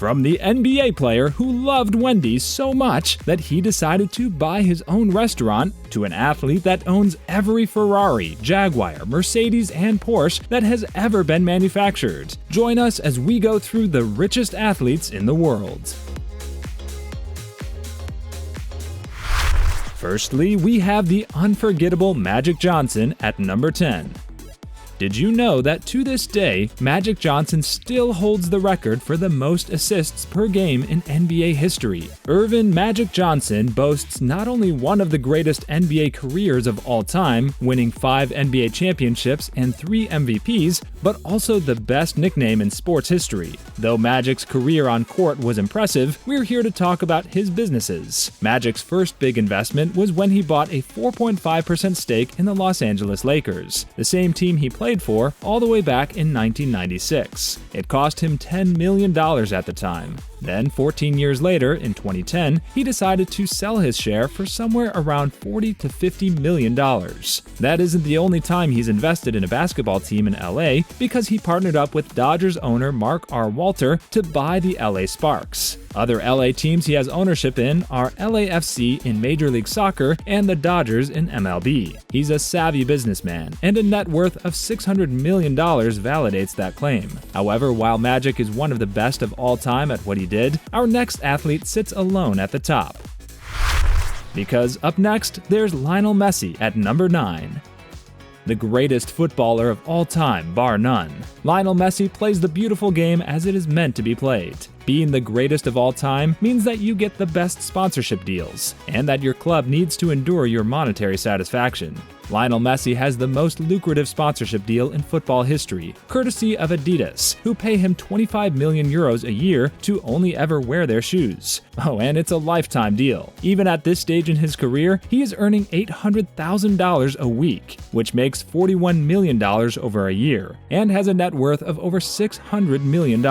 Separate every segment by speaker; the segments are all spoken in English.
Speaker 1: From the NBA player who loved Wendys so much that he decided to buy his own restaurant, to an athlete that owns every Ferrari, Jaguar, Mercedes, and Porsche that has ever been manufactured. Join us as we go through the richest athletes in the world. Firstly, we have the unforgettable Magic Johnson at number 10. Did you know that to this day, Magic Johnson still holds the record for the most assists per game in NBA history? Earvin Magic Johnson boasts not only one of the greatest NBA careers of all time, winning 5 NBA championships and 3 MVPs, but also the best nickname in sports history. Though Magic's career on court was impressive, we're here to talk about his businesses. Magic's first big investment was when he bought a 4.5% stake in the Los Angeles Lakers, the same team he played for all the way back in 1996. It cost him $10 million at the time. Then, 14 years later, in 2010, he decided to sell his share for somewhere around $40 to $50 million. That isn't the only time he's invested in a basketball team in LA, because he partnered up with Dodgers owner Mark R. Walter to buy the LA Sparks. Other LA teams he has ownership in are LAFC in Major League Soccer and the Dodgers in MLB. He's a savvy businessman, and a net worth of $600 million validates that claim. However, while Magic is one of the best of all time at what he did, our next athlete sits alone at the top. Because up next, there's Lionel Messi at number 9. The greatest footballer of all time, bar none. Lionel Messi plays the beautiful game as it is meant to be played. Being the greatest of all time means that you get the best sponsorship deals, and that your club needs to endure your monetary satisfaction. Lionel Messi has the most lucrative sponsorship deal in football history, courtesy of Adidas, who pay him 25 million euros a year to only ever wear their shoes. Oh, and it's a lifetime deal. Even at this stage in his career, he is earning $800,000 a week, which makes $41 million over a year, and has a net worth of over $600 million.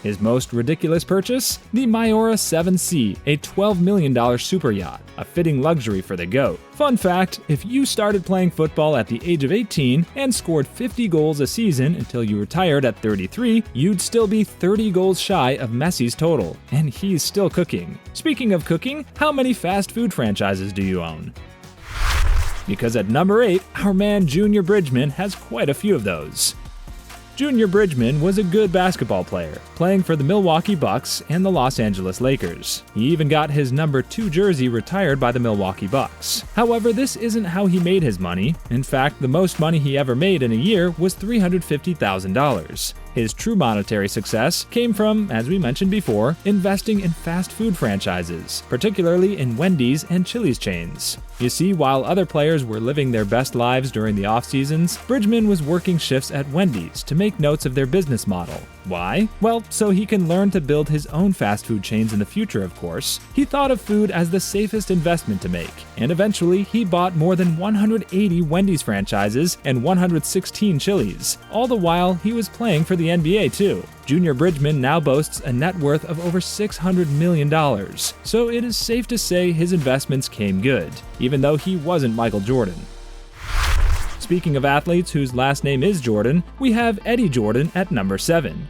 Speaker 1: His most ridiculous purchase? The Miura 7C, a $12 million super yacht, a fitting luxury for the GOAT. Fun fact, if you started playing football at the age of 18 and scored 50 goals a season until you retired at 33, you'd still be 30 goals shy of Messi's total, and he's still cooking. Speaking of cooking, how many fast food franchises do you own? Because at number 8, our man Junior Bridgman has quite a few of those. Junior Bridgman was a good basketball player, playing for the Milwaukee Bucks and the Los Angeles Lakers. He even got his number 2 jersey retired by the Milwaukee Bucks. However, this isn't how he made his money. In fact, the most money he ever made in a year was $350,000. His true monetary success came from, as we mentioned before, investing in fast food franchises, particularly in Wendys and Chili's chains. You see, while other players were living their best lives during the off-seasons, Bridgman was working shifts at Wendys to make notes of their business model. Why? Well, so he can learn to build his own fast food chains in the future, of course. He thought of food as the safest investment to make, and eventually he bought more than 180 Wendys franchises and 116 Chili's. All the while, he was playing for the NBA too. Junior Bridgman now boasts a net worth of over $600 million, so it is safe to say his investments came good, even though he wasn't Michael Jordan. Speaking of athletes whose last name is Jordan, we have Eddie Jordan at number 7.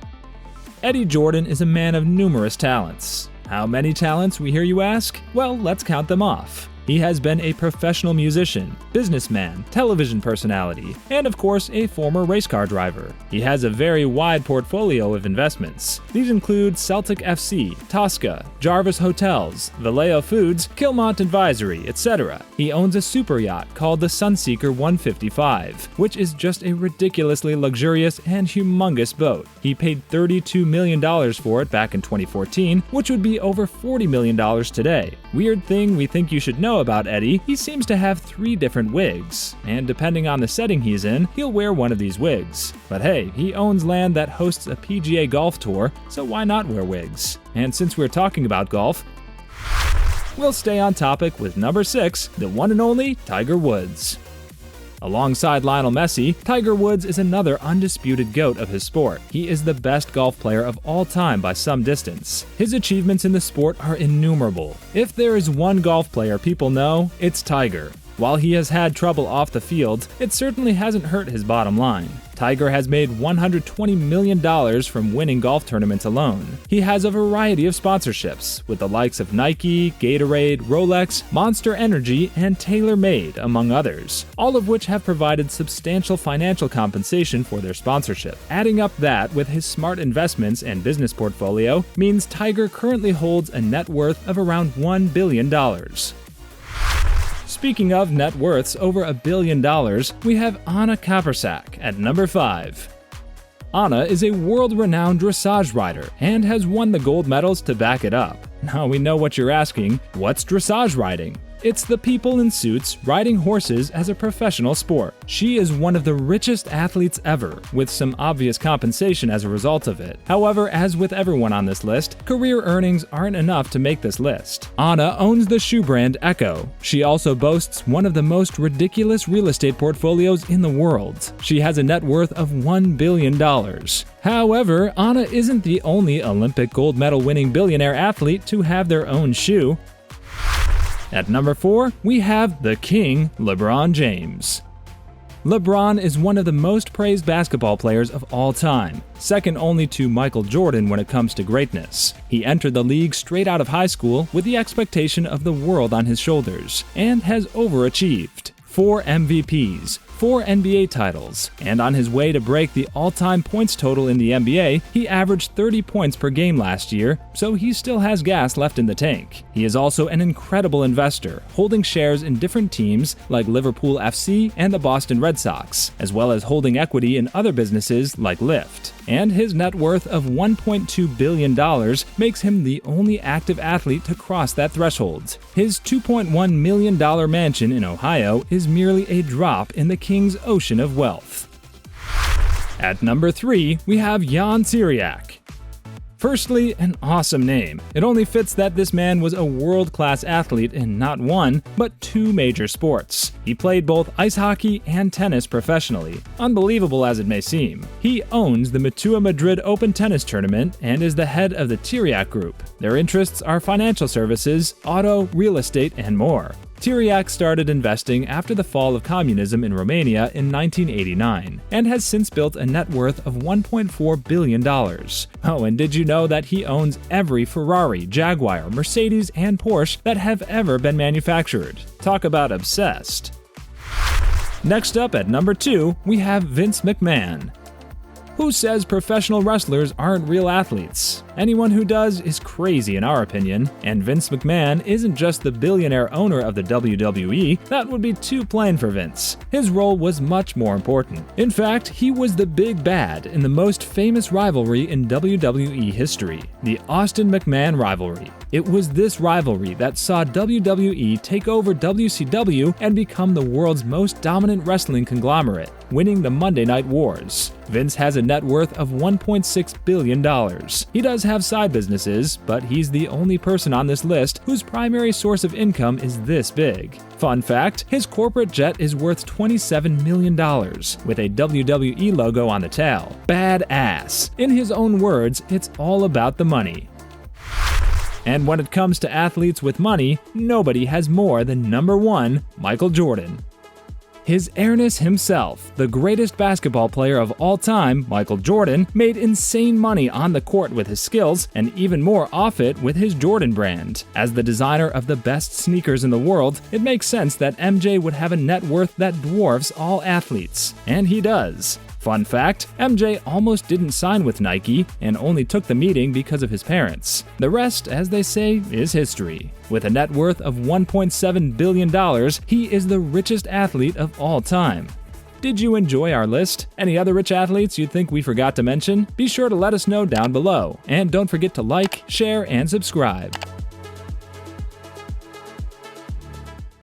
Speaker 1: Eddie Jordan is a man of numerous talents. How many talents, we hear you ask? Well, let's count them off. He has been a professional musician, businessman, television personality, and of course a former race car driver. He has a very wide portfolio of investments. These include Celtic FC, Tosca, Jarvis Hotels, Vallejo Foods, Kilmont Advisory, etc. He owns a super yacht called the Sunseeker 155, which is just a ridiculously luxurious and humongous boat. He paid $32 million for it back in 2014, which would be over $40 million today. Weird thing we think you should know about Eddie, he seems to have 3 different wigs, and depending on the setting he's in, he'll wear one of these wigs. But hey, he owns land that hosts a PGA golf tour, so why not wear wigs? And since we're talking about golf, we'll stay on topic with number 6, the one and only Tiger Woods. Alongside Lionel Messi, Tiger Woods is another undisputed GOAT of his sport. He is the best golf player of all time by some distance. His achievements in the sport are innumerable. If there is one golf player people know, it's Tiger. While he has had trouble off the field, it certainly hasn't hurt his bottom line. Tiger has made $120 million from winning golf tournaments alone. He has a variety of sponsorships, with the likes of Nike, Gatorade, Rolex, Monster Energy, and TaylorMade, among others, all of which have provided substantial financial compensation for their sponsorship. Adding up that with his smart investments and business portfolio means Tiger currently holds a net worth of around $1 billion. Speaking of net worths over $1 billion, we have Anna KASPRZAK at number 5. Anna is a world-renowned dressage rider and has won the gold medals to back it up. Now we know what you're asking, what's dressage riding? It's the people in suits riding horses as a professional sport. She is one of the richest athletes ever, with some obvious compensation as a result of it. However, as with everyone on this list, career earnings aren't enough to make this list. Anna owns the shoe brand Echo. She also boasts one of the most ridiculous real estate portfolios in the world. She has a net worth of $1 billion. However, Anna isn't the only Olympic gold medal winning billionaire athlete to have their own shoe. At number 4, we have the King, LeBron James. LeBron is one of the most praised basketball players of all time, second only to Michael Jordan when it comes to greatness. He entered the league straight out of high school with the expectation of the world on his shoulders, and has overachieved. 4 MVPs, 4 NBA titles, and on his way to break the all-time points total in the NBA, he averaged 30 points per game last year, so he still has gas left in the tank. He is also an incredible investor, holding shares in different teams like Liverpool FC and the Boston Red Sox, as well as holding equity in other businesses like Lyft. And his net worth of $1.2 billion makes him the only active athlete to cross that threshold. His $2.1 million mansion in Ohio is merely a drop in the King's ocean of wealth. At number 3, we have Jan TIRIAC. Firstly, an awesome name. It only fits that this man was a world-class athlete in not one, but 2 major sports. He played both ice hockey and tennis professionally, unbelievable as it may seem. He owns the Mutua Madrid Open Tennis Tournament and is the head of the TIRIAC Group. Their interests are financial services, auto, real estate, and more. TIRIAC started investing after the fall of communism in Romania in 1989, and has since built a net worth of $1.4 billion. Oh, and did you know that he owns every Ferrari, Jaguar, Mercedes, and Porsche that have ever been manufactured? Talk about obsessed. Next up at number 2, we have Vince McMahon. Who says professional wrestlers aren't real athletes? Anyone who does is crazy in our opinion, and Vince McMahon isn't just the billionaire owner of the WWE, that would be too plain for Vince. His role was much more important. In fact, he was the big bad in the most famous rivalry in WWE history, the Austin McMahon rivalry. It was this rivalry that saw WWE take over WCW and become the world's most dominant wrestling conglomerate, winning the Monday Night Wars. Vince has a net worth of $1.6 billion. He does have side businesses, but he's the only person on this list whose primary source of income is this big. Fun fact, his corporate jet is worth $27 million, with a WWE logo on the tail. Badass. In his own words, it's all about the money. And when it comes to athletes with money, nobody has more than number 1, Michael Jordan. His airness himself, the greatest basketball player of all time, Michael Jordan, made insane money on the court with his skills, and even more off it with his Jordan brand. As the designer of the best sneakers in the world, it makes sense that MJ would have a net worth that dwarfs all athletes. And he does. Fun fact, MJ almost didn't sign with Nike and only took the meeting because of his parents. The rest, as they say, is history. With a net worth of $1.7 billion, he is the richest athlete of all time. Did you enjoy our list? Any other rich athletes you think we forgot to mention? Be sure to let us know down below. And don't forget to like, share, and subscribe.